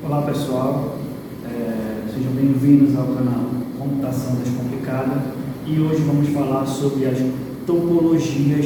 Olá pessoal, sejam bem-vindos ao canal Computação Descomplicada e hoje vamos falar sobre as topologias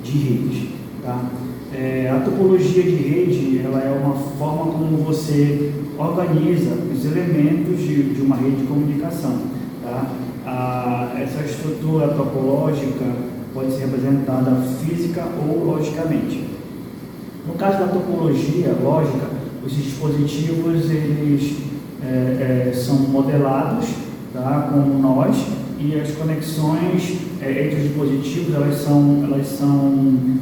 de redes. Tá? A topologia de rede ela é uma forma como você organiza os elementos de uma rede de comunicação. Tá? Essa estrutura topológica pode ser representada física ou logicamente. No caso da topologia lógica, os dispositivos eles são modelados, tá, como nós, e as conexões entre os dispositivos elas são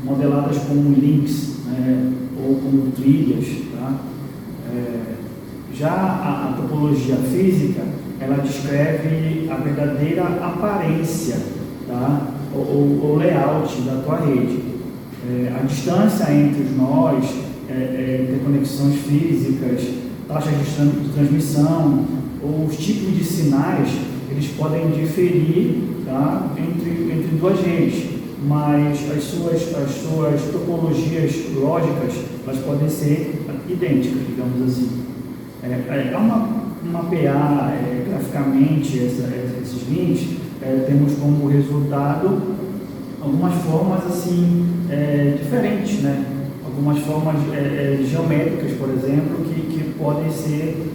modeladas como links, né, ou como trilhas. Tá? Já a topologia física ela descreve a verdadeira aparência, tá, ou layout da tua rede. A distância entre os nós, interconexões físicas, taxas de transmissão ou os tipos de sinais, eles podem diferir, tá, entre duas redes, mas as suas topologias lógicas elas podem ser idênticas, digamos assim. Mapear graficamente esses links, temos como resultado algumas formas assim diferentes, né? Algumas formas geométricas, por exemplo, que podem ser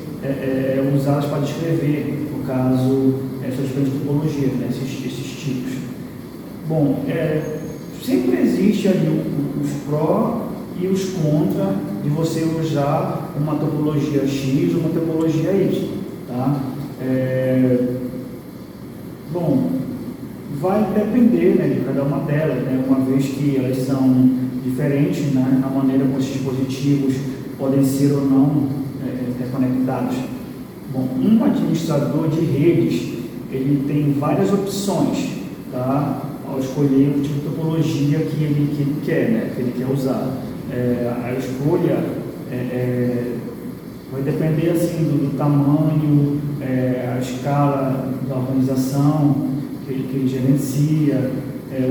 usadas para descrever, no caso, essas diferentes topologias, né? esses tipos. Bom, sempre existe ali os pró e os contra de você usar uma topologia X ou uma topologia Y. Tá? Bom, vai depender, né, de cada uma delas, né, uma vez que elas são diferentes, né, na maneira como esses dispositivos podem ser ou não interconectados. Bom, um administrador de redes ele tem várias opções, tá, ao escolher o tipo de topologia que ele quer, né, que ele quer usar. A escolha vai depender assim, do tamanho, a escala da organização que ele gerencia,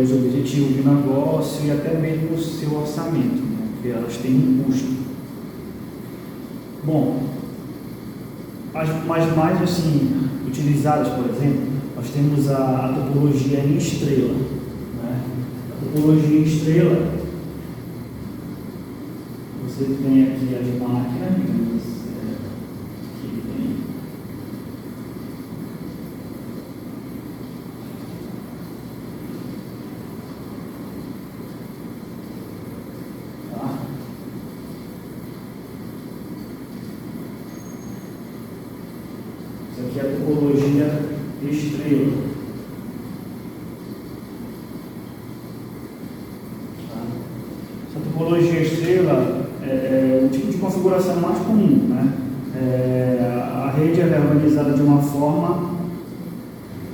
os objetivos de negócio e até mesmo o seu orçamento, né, porque elas têm um custo. Bom, as mais assim, utilizadas, por exemplo, nós temos a topologia em estrela. Né? A topologia em estrela, você tem aqui as máquinas, digamos, que tem aqui é a topologia estrela. Tá? Essa topologia estrela é o tipo de configuração mais comum. Né? A rede é organizada de uma forma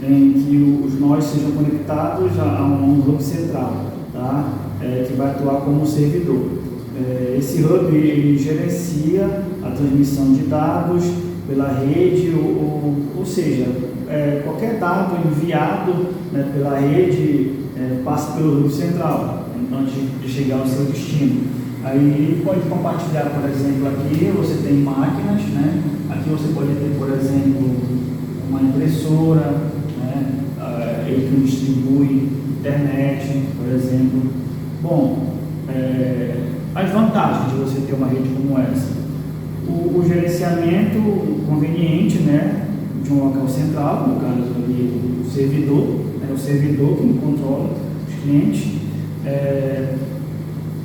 em que os nós sejam conectados a um hub central, tá? Que vai atuar como servidor. Esse hub ele gerencia a transmissão de dados pela rede, ou seja, qualquer dado enviado, né, pela rede passa pelo hub central antes de chegar ao seu destino. Aí pode compartilhar, por exemplo, aqui você tem máquinas, né? Aqui você pode ter, por exemplo, uma impressora, né? Ele que distribui internet, por exemplo. Bom, as vantagens de você ter uma rede como essa: o gerenciamento conveniente, né, de um local central, no caso ali o servidor, o servidor que controla os clientes.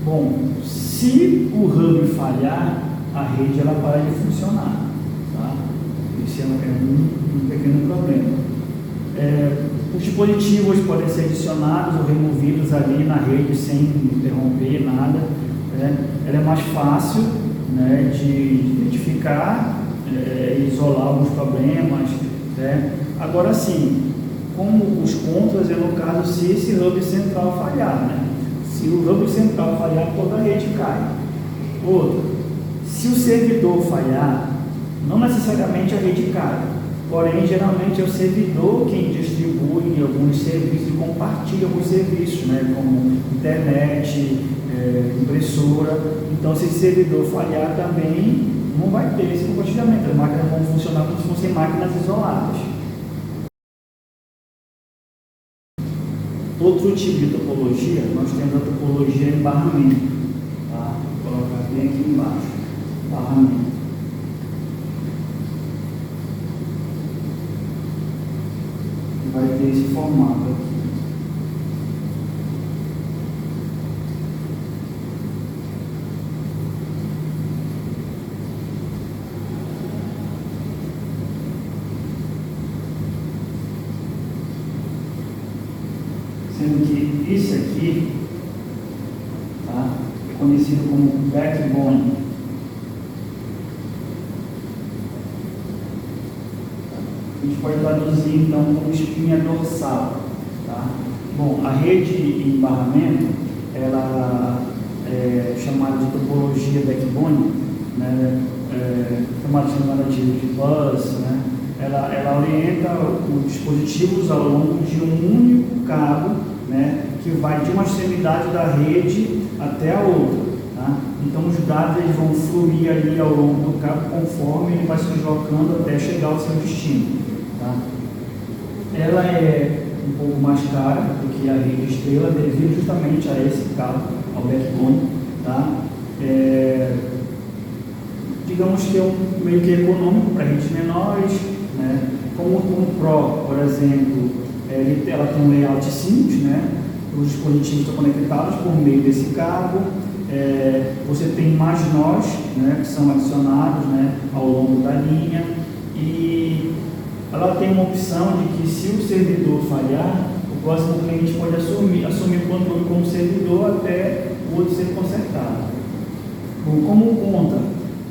Bom, se o hub falhar, a rede ela para de funcionar. Tá? Esse é um pequeno problema. Os dispositivos podem ser adicionados ou removidos ali na rede sem interromper nada. Ela é mais fácil, né, de identificar e isolar alguns problemas. Né? Agora sim, como os contras é no caso se esse hub central falhar. Né? Se o hub central falhar, toda a rede cai. Outra, se o servidor falhar, não necessariamente a rede cai, porém geralmente é o servidor quem distribui alguns serviços e compartilha alguns serviços, né, como internet, impressora. Então se esse servidor falhar também, não vai ter esse compartilhamento. As máquinas vão funcionar como se fossem máquinas isoladas. Outro tipo de topologia, nós temos a topologia em barramento. Tá? Vou colocar bem aqui embaixo. Barramento. Vai ter esse formato aqui. Sendo que isso aqui, tá, é conhecido como backbone. A gente pode traduzir então como espinha dorsal. Tá? Bom, a rede em barramento, ela é chamada de topologia backbone, né, chamada de bus, né? Ela orienta os dispositivos ao longo de um único cabo, né, que vai de uma extremidade da rede até a outra. Tá? Então os dados eles vão fluir ali ao longo do cabo conforme ele vai se deslocando até chegar ao seu destino. Tá? Ela é um pouco mais cara do que a rede estrela devido justamente a esse cabo, ao backbone. Tá? Digamos que é um meio que econômico para redes menores, né? Como o Pro, por exemplo, ela tem um layout simples, né? Os dispositivos estão conectados por meio desse cabo. Você tem mais nós, né, que são adicionados, né, ao longo da linha, e ela tem uma opção de que se o servidor falhar, o próximo cliente pode assumir o controle como servidor até o outro ser consertado. Bom, como conta,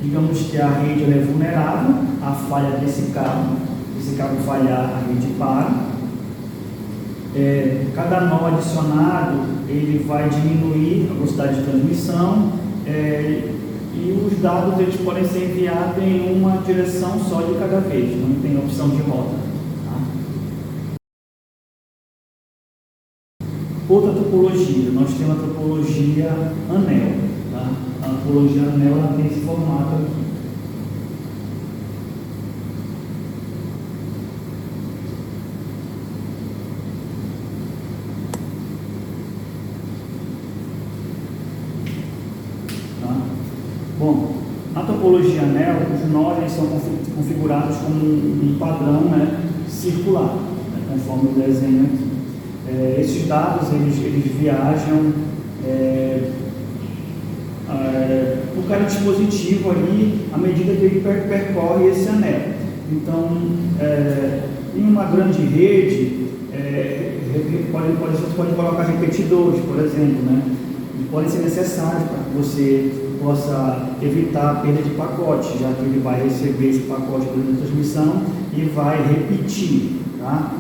digamos que a rede é vulnerável à falha desse cabo. Se esse cabo falhar, a rede para. Cada nó adicionado ele vai diminuir a velocidade de transmissão, e os dados eles podem ser enviados em uma direção só de cada vez, não tem opção de rota. Tá? Outra topologia, nós temos a topologia anel. Tá? A topologia anel ela tem esse formato aqui. Bom, na topologia anel, os nós eles são configurados como um padrão, né, circular, né, conforme o desenho aqui. Esses dados eles viajam por cada dispositivo ali à medida que ele percorre esse anel. Então, em uma grande rede, você pode colocar repetidores, por exemplo, né, que podem ser necessários para que você possa evitar a perda de pacote, já que ele vai receber esse pacote durante a transmissão e vai repetir. Tá?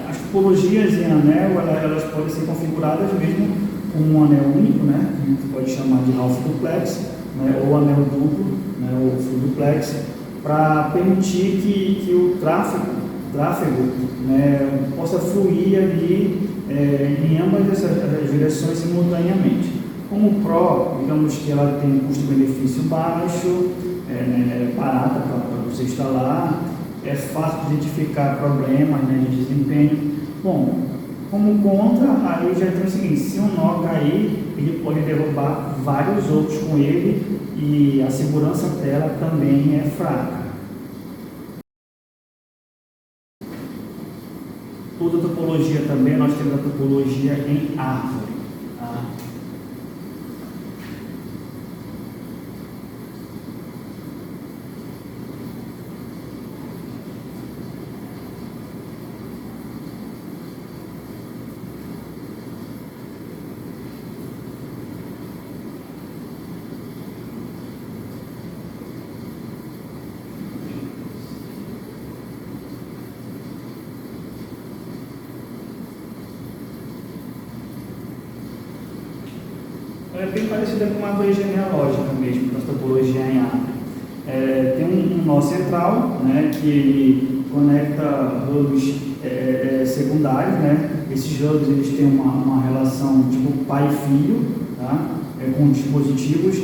As topologias em anel, elas podem ser configuradas mesmo com um anel único, né? A gente pode chamar de half duplex, né? Ou anel duplo, né? Ou full duplex, para permitir que o tráfego, né, possa fluir ali em ambas essas direções simultaneamente. Como o Pro, digamos que ela tem um custo-benefício baixo, barata para você instalar, é fácil de identificar problemas, né, de desempenho. Bom, como contra, aí já tem o seguinte: se um nó cair, ele pode derrubar vários outros com ele e a segurança dela também é fraca. Outra topologia também, nós temos a topologia em árvore. Tá? É bem parecida com uma árvore genealógica mesmo, com a topologia em árvore. Tem um nó central, né, que ele conecta hubs secundários, né? Esses hubs eles têm uma relação tipo pai e filho, tá? Com dispositivos.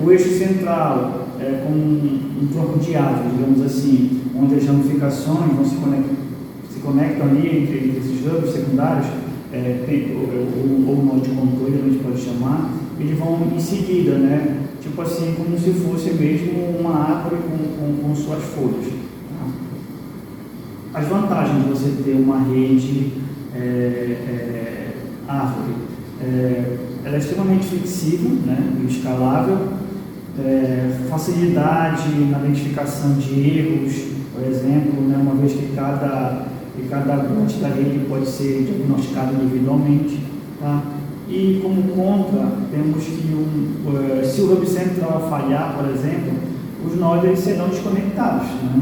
O eixo central com um tronco de árvore, digamos assim, onde as ramificações vão se conectam ali entre esses hubs secundários, ou nó de contorno, a gente pode chamar, eles vão em seguida, né? Tipo assim, como se fosse mesmo uma árvore com suas folhas. Tá? As vantagens de você ter uma rede árvore, ela é extremamente flexível, né? E escalável, facilidade na identificação de erros, por exemplo, né? Uma vez que cada parte da rede pode ser diagnosticada individualmente, tá? E como contra, temos que se o hub central falhar, por exemplo, os nós eles serão desconectados, né?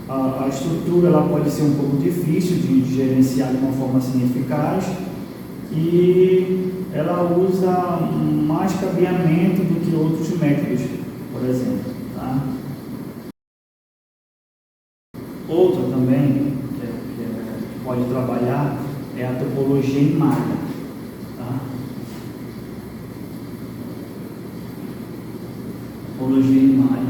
A estrutura ela pode ser um pouco difícil de gerenciar de uma forma assim eficaz, e ela usa mais cabeamento do que outros métodos, por exemplo. Tá? Outra também que pode trabalhar é a topologia em malha. Tá? Topologia em malha.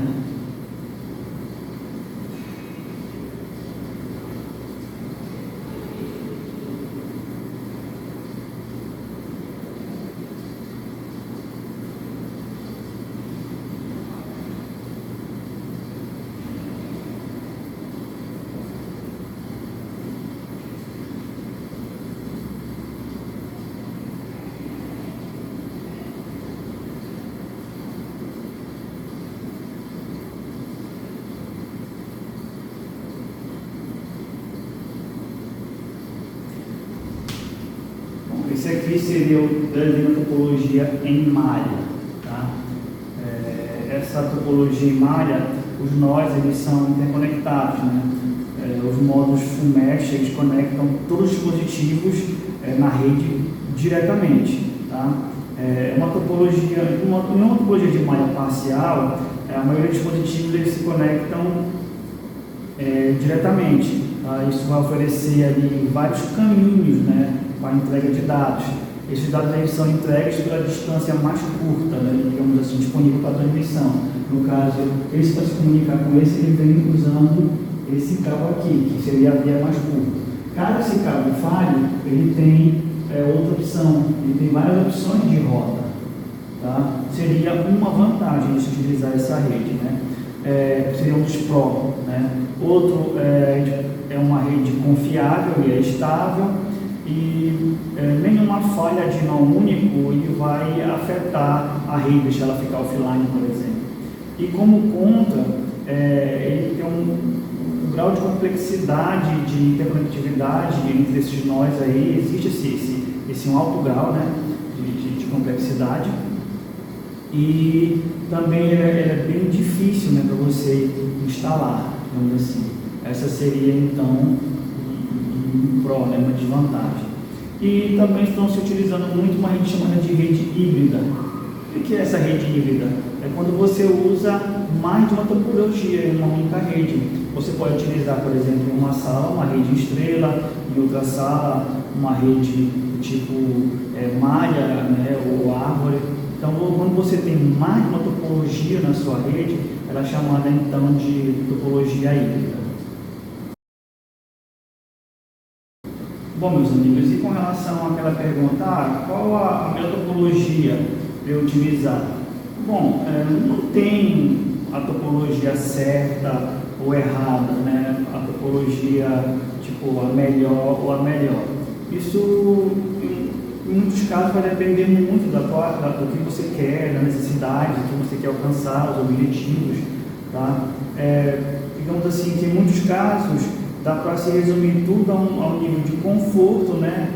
Esse aqui seria a topologia em malha. Tá? Essa topologia em malha, os nós eles são interconectados. Né? Os módulos full mesh eles conectam todos os dispositivos na rede diretamente. Tá? Uma topologia, em uma topologia de malha parcial, a maioria dos dispositivos eles se conectam diretamente. Tá? Isso vai oferecer ali vários caminhos, né, para a entrega de dados. Esses dados aí são entregues pela distância mais curta, né, digamos assim, disponível para transmissão. No caso, esse para se comunicar com esse, ele vem usando esse cabo aqui, que seria a via mais curta. Caso esse cabo falhe, ele tem outra opção, ele tem várias opções de rota. Tá? Seria uma vantagem de se utilizar essa rede, né? Seria um dos pró, né? Outro é uma rede confiável e estável, e nenhuma falha de nó único ele vai afetar a rede, deixar ela ficar offline, por exemplo. E como contra, ele tem um grau de complexidade, de interconectividade entre esses nós aí, existe esse um alto grau, né, de complexidade, e também ele é bem difícil, né, para você instalar, digamos assim. Essa seria então um problema, uma desvantagem. E também estão se utilizando muito uma rede chamada de rede híbrida. O que é essa rede híbrida? É quando você usa mais de uma topologia em uma única rede. Você pode utilizar, por exemplo, em uma sala uma rede estrela, em outra sala uma rede tipo malha, né, ou árvore. Então, quando você tem mais de uma topologia na sua rede, ela é chamada então de topologia híbrida. Bom, meus amigos, e com relação àquela pergunta, qual a melhor topologia para eu utilizar? Bom, não tem a topologia certa ou errada, né? A topologia, tipo, a melhor ou a melhor. Isso, em muitos casos, vai depender muito do que você quer, da necessidade, do que você quer alcançar, os objetivos, tá? Digamos assim, que em muitos casos, dá para se resumir tudo ao nível de conforto, né?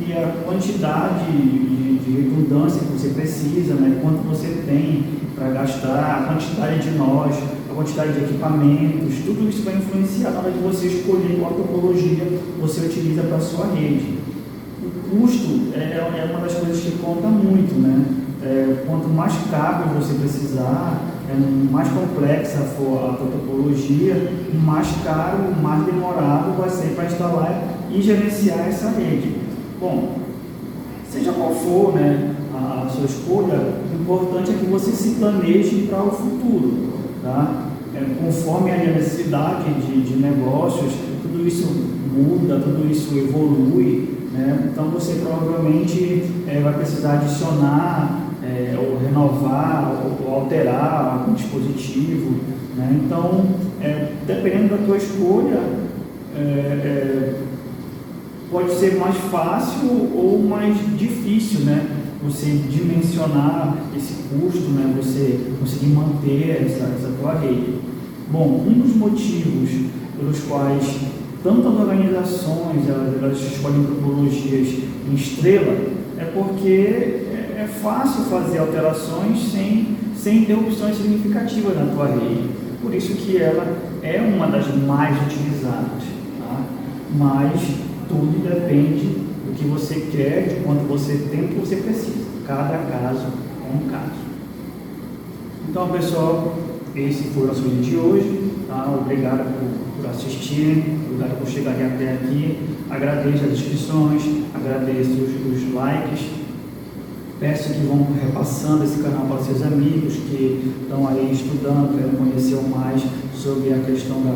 E a quantidade de redundância que você precisa, né? Quanto você tem para gastar, a quantidade de nós, a quantidade de equipamentos, tudo isso vai influenciar na hora de você escolher qual topologia você utiliza para a sua rede. O custo é uma das coisas que conta muito, né? Quanto mais caro você precisar, mais complexa for a topologia, mais caro, mais demorado vai ser para instalar e gerenciar essa rede. Bom, seja qual for, né, a sua escolha, o importante é que você se planeje para o futuro, tá? Conforme a necessidade de negócios, tudo isso muda, tudo isso evolui, né? Então você provavelmente vai precisar adicionar ou renovar ou alterar algum dispositivo, né? Então, dependendo da tua escolha, pode ser mais fácil ou mais difícil, né? Você dimensionar esse custo, né? Você conseguir manter essa tua rede. Bom, um dos motivos pelos quais tantas organizações elas escolhem topologias em estrela é porque é fácil fazer alterações sem interrupções significativas na tua rede. Por isso que ela é uma das mais utilizadas, tá? Mas tudo depende do que você quer, de quanto você tem, do que você precisa. Cada caso é um caso. Então, pessoal, esse foi o nosso vídeo de hoje. Tá? Obrigado por assistirem, obrigado por chegarem até aqui. Agradeço as inscrições, agradeço os likes. Peço que vão repassando esse canal para seus amigos que estão aí estudando, querem conhecer mais sobre a questão da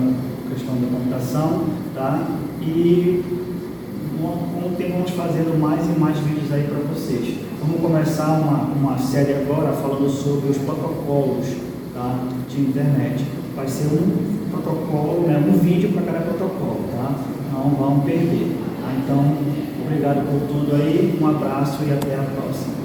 computação, tá? E vamos fazendo mais e mais vídeos aí para vocês. Vamos começar uma série agora falando sobre os protocolos, tá, de internet. Vai ser um protocolo, né, um vídeo para cada protocolo, tá? Não vão perder. Então, obrigado por tudo aí, um abraço e até a próxima.